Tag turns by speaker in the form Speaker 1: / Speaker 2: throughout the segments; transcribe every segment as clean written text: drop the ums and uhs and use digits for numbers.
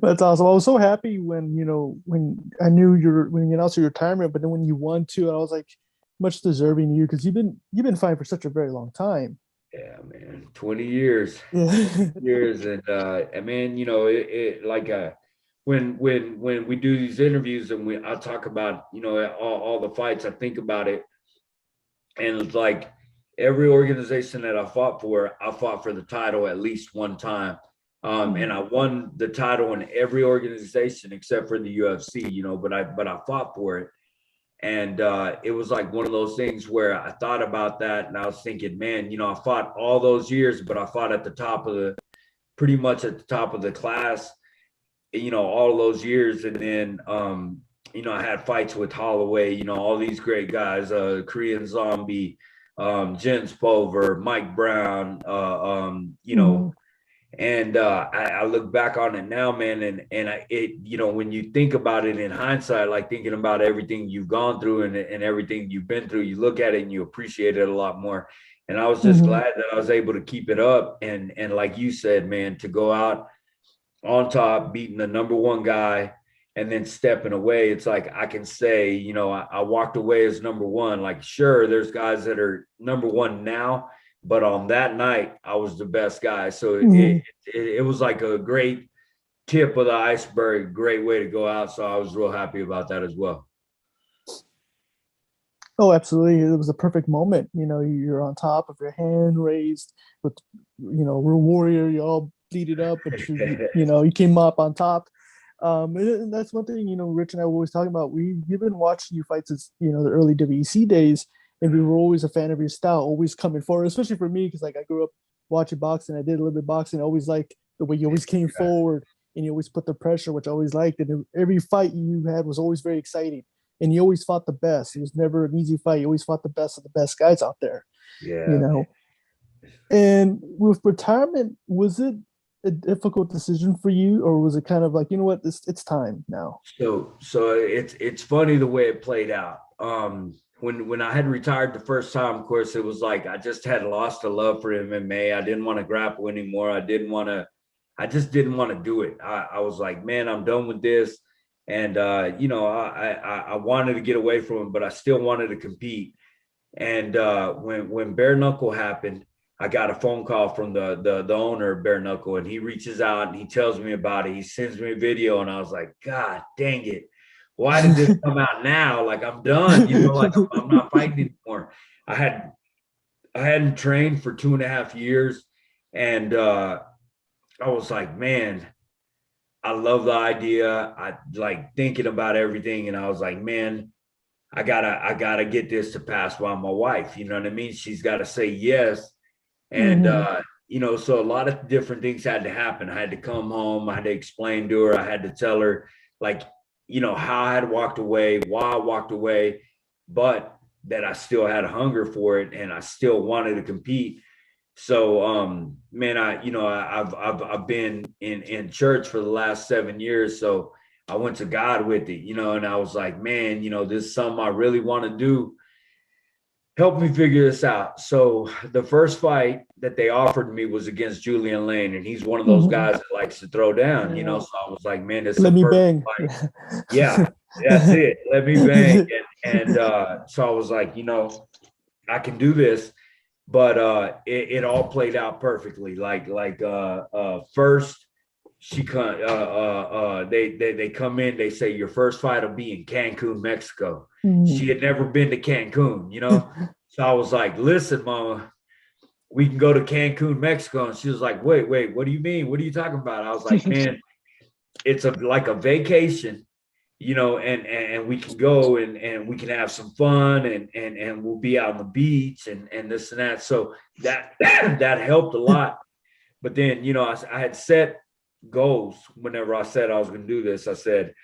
Speaker 1: That's awesome. I was so happy when when I knew when you announced your retirement, but then when you won too, I was like, much deserving you because you've been fighting for such a very long time.
Speaker 2: Yeah, man, 20 years,
Speaker 1: Yeah.
Speaker 2: years, and man, it like when we do these interviews and I talk about all the fights, I think about it, and it's like every organization that I fought for the title at least one time. And
Speaker 1: Mhm.
Speaker 2: I won the title in every organization except for the UFC, but I fought for it. And it was like one of those things where I thought about that and I was thinking, man, I fought all those years, but I fought at the top of pretty much at the top of the class, all those years. And then, I had fights with Holloway, all these great guys, Korean Zombie, Jens Pover, Mike Brown,
Speaker 1: Mhm.
Speaker 2: and I look back on it now, man, and when you think about it in hindsight, like thinking about everything you've gone through and everything you've been through, you look at it and you appreciate it a lot more. And I was just
Speaker 1: Mhm.
Speaker 2: glad that I was able to keep it up, and like you said, man, to go out on top, beating the number one guy, and then stepping away. It's like I can say, I walked away as number one. Like, sure, there's guys that are number one now, but on that night, I was the best guy. So
Speaker 1: Mhm.
Speaker 2: it was like a great tip of the iceberg, great way to go out. So I was real happy about that as well.
Speaker 1: Oh, absolutely. It was a perfect moment. You're on top of your hand raised with, we're warrior. You all bleeded up, but you came up on top. And that's one thing, Rich and I were always talking about. We've been watching you fight since, the early WEC days, and we were always a fan of your style, always coming forward, especially for me, because like I grew up watching boxing. I did a little bit of boxing. I always liked the way you always came forward and you always put the pressure, which I always liked. And every fight you had was always very exciting, and he always fought the best. It was never an easy fight. He always fought the best of the best guys out there, you
Speaker 2: Yeah,
Speaker 1: know. And with retirement, was it a difficult decision for you, or was it kind of like, what, it's time now?
Speaker 2: so it's funny the way it played out. When I had retired the first time, of course, it was like I just had lost a love for MMA. I didn't want to grapple anymore. I just didn't want to do it. I was like, man, I'm done with this. And I wanted to get away from it, but I still wanted to compete. And when Bare Knuckle happened, I got a phone call from the owner of Bare Knuckle, and he reaches out and he tells me about it. He sends me a video, and I was like, God dang it! Why did this come out now? Like I'm done, like I'm not fighting anymore. I had I hadn't trained for 2.5 years, and I was like, man, I love the idea. I like thinking about everything, and I was like, man, I gotta get this to pass by my wife. You know what I mean? She's got to say yes. And
Speaker 1: Hmm.
Speaker 2: so a lot of different things had to happen. I had to come home, I had to explain to her, I had to tell her like, how I had walked away, why I walked away, but that I still had a hunger for it and I still wanted to compete. So man, I've been in church for the last 7 years. So I went to God with it, and I was like, man, this is something I really want to do. Help me figure this out. So the first fight that they offered me was against Julian Lane, and he's one of those
Speaker 1: Hmm.
Speaker 2: guys that likes to throw down,
Speaker 1: Yeah.
Speaker 2: So I was like, man, it's a
Speaker 1: Let me
Speaker 2: perfect
Speaker 1: bang.
Speaker 2: fight. Yeah, that's it. Let me bang. And so I was like, I can do this, but it all played out perfectly. First she come they come in, they say your first fight will be in Cancun, Mexico. She
Speaker 1: Mhm.
Speaker 2: had never been to Cancun, so I was like, listen, mama, we can go to Cancun, Mexico. And she was like, wait, what do you mean, what are you talking about? I was like, man, it's like a vacation, and we can go and we can have some fun and we'll be out on the beach and this and that. So that that helped a lot. But then, I had set goals whenever I said I was going to do this. I said,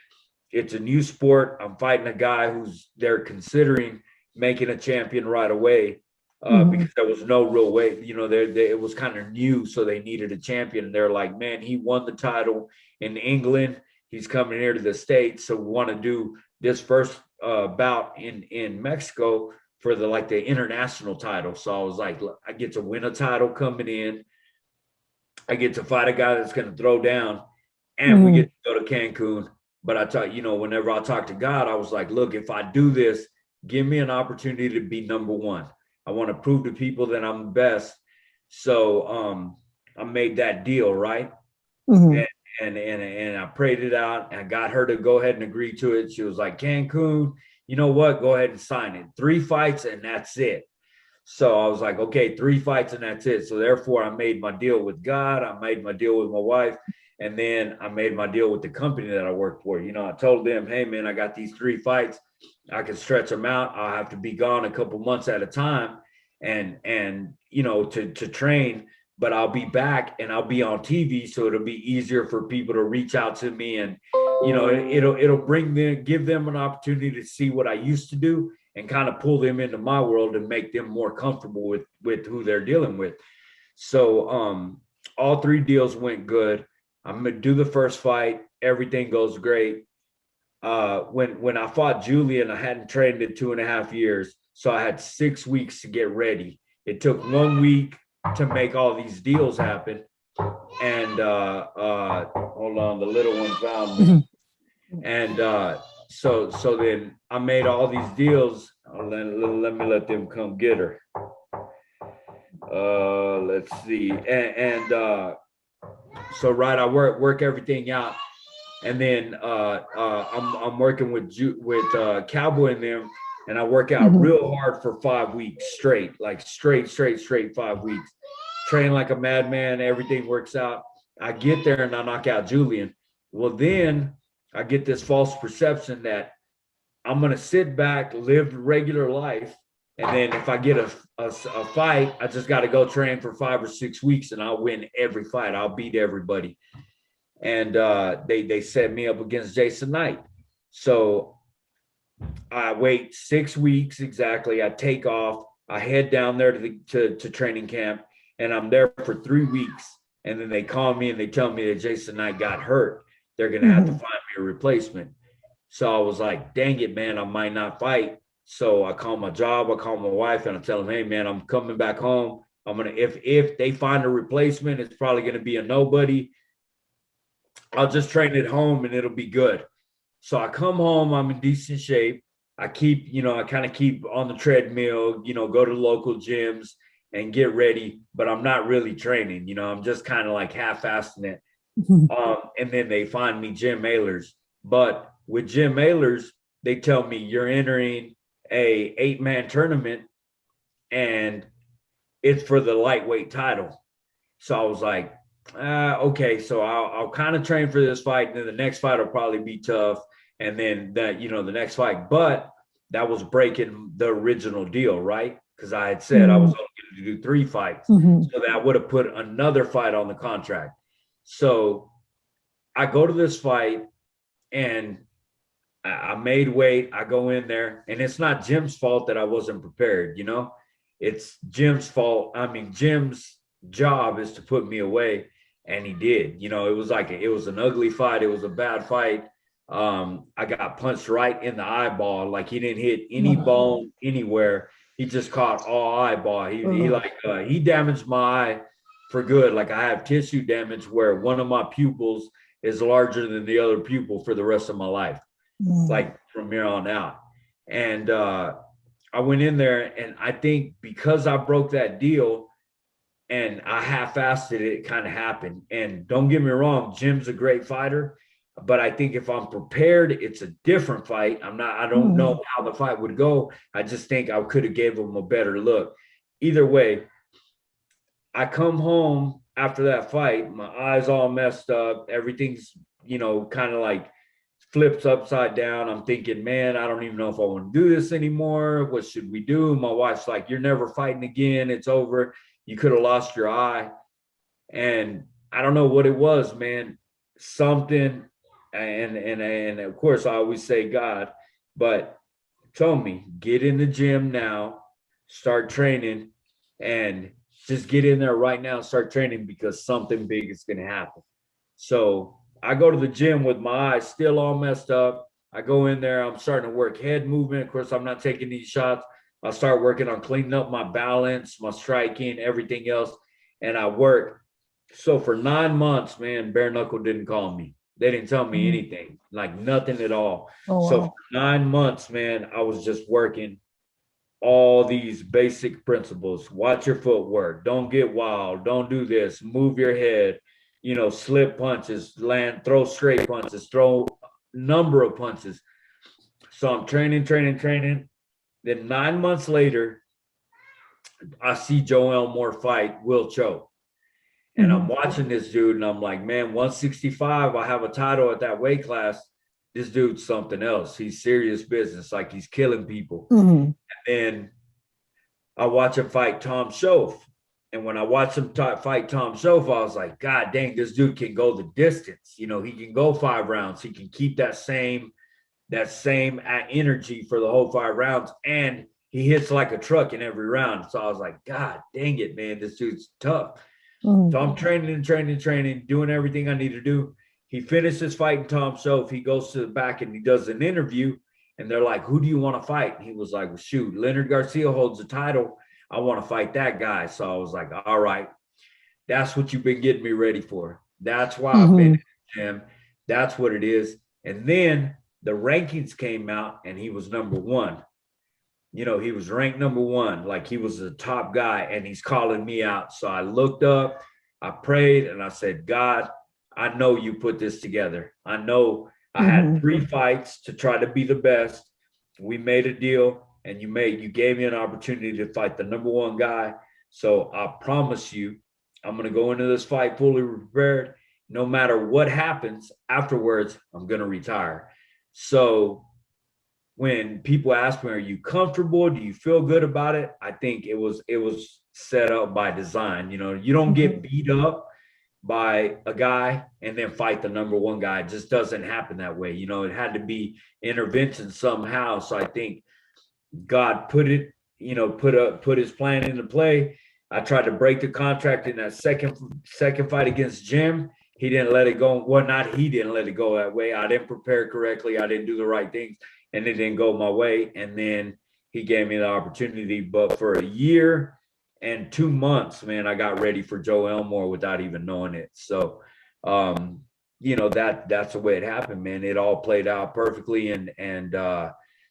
Speaker 2: it's a new sport. I'm fighting a guy who's they're considering making a champion right away
Speaker 1: Mhm.
Speaker 2: because there was no real way. It was kind of new, so they needed a champion. And they're like, man, he won the title in England. He's coming here to the States, so we want to do this first bout in Mexico for the international title. So I was like, I get to win a title coming in. I get to fight a guy that's going to throw down, and we get to go to Cancun. But I thought, whenever I talk to God, I was like, look, if I do this, give me an opportunity to be number one. I want to prove to people that I'm the best. So I made that deal, right? And I prayed it out, and I got her to go ahead and agree to it. She was like, Cancun, you know what? Go ahead and sign it. 3 fights and that's it. So I was like, okay, 3 fights and that's it. So therefore, I made my deal with God. I made my deal with my wife. And then I made my deal with the company that I work for. I told them, hey, man, I got these 3 fights. I can stretch them out. I'll have to be gone a couple months at a time and to train, but I'll be back and I'll be on TV. So it'll be easier for people to reach out to me, and, it'll give them an opportunity to see what I used to do and kind of pull them into my world and make them more comfortable with who they're dealing with. So all 3 deals went good. I'm going to do the first fight. Everything goes great. When I fought Julian, I hadn't trained in 2.5 years. So I had 6 weeks to get ready. It took 1 week to make all these deals happen. And hold on, the little one found me. And so then I made all these deals. Let me let them come get her. Let's see. So right, I work everything out, and then I'm working with Cowboy and them, and I work out real hard for 5 weeks straight, like straight 5 weeks. Train like a madman. Everything works out. I get there and I knock out Julian. Well, then I get this false perception that I'm gonna sit back, live regular life, and then if I get a fight, I just got to go train for 5 or 6 weeks, and I'll win every fight. I'll beat everybody. And they set me up against Jason Knight. So I wait 6 weeks exactly. I take off. I head down there to training camp, and I'm there for 3 weeks. And then they call me and they tell me that Jason Knight got hurt. They're gonna have to find me a replacement. So I was like, dang it, man, I might not fight. So I call my job, I call my wife, and I tell them, hey, man, I'm coming back home. I'm going to, if they find a replacement, it's probably going to be a nobody. I'll just train at home and it'll be good. So I come home, I'm in decent shape. I kind of keep on the treadmill, go to local gyms and get ready, but I'm not really training. I'm just kind of like half-assing it. And then they find me Jim Maylers. But with Jim Maylers, they tell me you're entering a 8-man tournament and it's for the lightweight title. So I was like, okay, so I'll kind of train for this fight. And then the next fight will probably be tough. And then the next fight, but that was breaking the original deal, right? Because I had said I was only going to do 3 fights. So that would have put another fight on the contract. So I go to this fight and I made weight. I go in there, and it's not Jim's fault that I wasn't prepared. It's Jim's fault. I mean, Jim's job is to put me away, and he did. It was it was an ugly fight. It was a bad fight. I got punched right in the eyeball. Like, he didn't hit any bone anywhere. He just caught all eyeball. He damaged my eye for good. Like, I have tissue damage where one of my pupils is larger than the other pupil for the rest of my life. Like, from here on out. And I went in there, and I think because I broke that deal and I half-assed it, it kind of happened. And don't get me wrong, Jim's a great fighter, but I think if I'm prepared, it's a different fight. I don't know how the fight would go. I just think I could have gave him a better look. Either way, I come home after that fight, my eyes all messed up. Everything's, kind of like flips upside down. I'm thinking, man, I don't even know if I want to do this anymore. What should we do? My wife's like, you're never fighting again. It's over. You could have lost your eye. And I don't know what it was, man. Something. And of course, I always say God, but told me, get in the gym now, start training, and just get in there right now and start training, because something big is going to happen. So I go to the gym with my eyes still all messed up. I go in there, I'm starting to work head movement. Of course, I'm not taking these shots. I start working on cleaning up my balance, my striking, everything else. And I work. So for 9 months, man, Bare Knuckle didn't call me. They didn't tell me
Speaker 1: Mhm.
Speaker 2: anything, like nothing at all.
Speaker 1: Oh
Speaker 2: So
Speaker 1: wow.
Speaker 2: for 9 months, man, I was just working all these basic principles. Watch your footwork. Don't get wild. Don't do this. Move your head. Slip punches, land, throw straight punches, throw number of punches. So I'm training, training, training. Then 9 months later, I see Joe Elmore fight Will Cho. And I'm
Speaker 1: Mhm.
Speaker 2: watching this dude, and I'm like, man, 165, I have a title at that weight class. This dude's something else. He's serious business, like he's killing people.
Speaker 1: Mhm.
Speaker 2: And I watch him fight Tom Schoaf. And when I watched him fight Tom Schoaf, I was like, God dang, this dude can go the distance. He can go 5 rounds. He can keep that same energy for the whole 5 rounds. And he hits like a truck in every round. So I was like, God dang it, man, this dude's tough.
Speaker 1: Mhm.
Speaker 2: So I'm training and training and training, doing everything I need to do. He finishes fighting Tom Schoaf. He goes to the back and he does an interview. And they're like, who do you want to fight? And he was like, well, shoot, Leonard Garcia holds the title. I want to fight that guy. So I was like, all right, that's what you've been getting me ready for. That's why I've been in
Speaker 1: Mhm.
Speaker 2: the gym. That's what it is. And then the rankings came out and he was number one. He was ranked number one, like he was the top guy, and he's calling me out. So I looked up, I prayed, and I said, God, I know you put this together. I know I had
Speaker 1: Mhm.
Speaker 2: 3 fights to try to be the best. We made a deal, and you gave me an opportunity to fight the number one guy. So I promise you, I'm going to go into this fight fully prepared. No matter what happens afterwards, I'm going to retire. So when people ask me, are you comfortable? Do you feel good about it? I think it was set up by design. You don't get
Speaker 1: Mhm.
Speaker 2: beat up by a guy and then fight the number one guy. It just doesn't happen that way. It had to be intervention somehow. So I think God put his plan into play. I tried to break the contract in that second fight against Jim. He didn't let it go. Well, not he didn't let it go that way. I didn't prepare correctly. I didn't do the right things, and it didn't go my way. And then he gave me the opportunity. But for a year and 2 months, man, I got ready for Joe Elmore without even knowing it. So, that's the way it happened, man. It all played out perfectly, and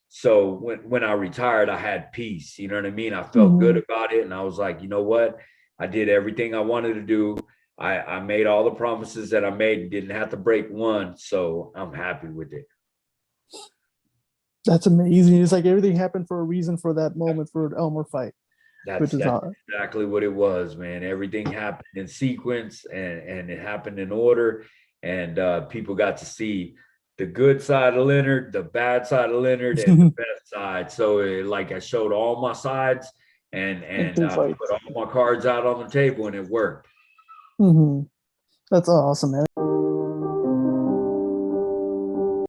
Speaker 2: so when I retired, I had peace. You know what I mean? I felt good
Speaker 1: Mhm.
Speaker 2: about it. And I was like, you know what? I did everything I wanted to do. I made all the promises that I made and didn't have to break one. So I'm happy with it.
Speaker 1: That's amazing. It's like everything happened for a reason for that moment for Elmer fight, which
Speaker 2: That's
Speaker 1: is
Speaker 2: that's
Speaker 1: odd.
Speaker 2: exactly what it was, man. Everything happened in sequence and it happened in order. And people got to see the good side of Leonard, the bad side of Leonard, and the best side. So I showed all my sides and
Speaker 1: In
Speaker 2: and
Speaker 1: two
Speaker 2: I put
Speaker 1: fights.
Speaker 2: all my cards out on the table and it worked.
Speaker 1: Mhm. That's awesome, man.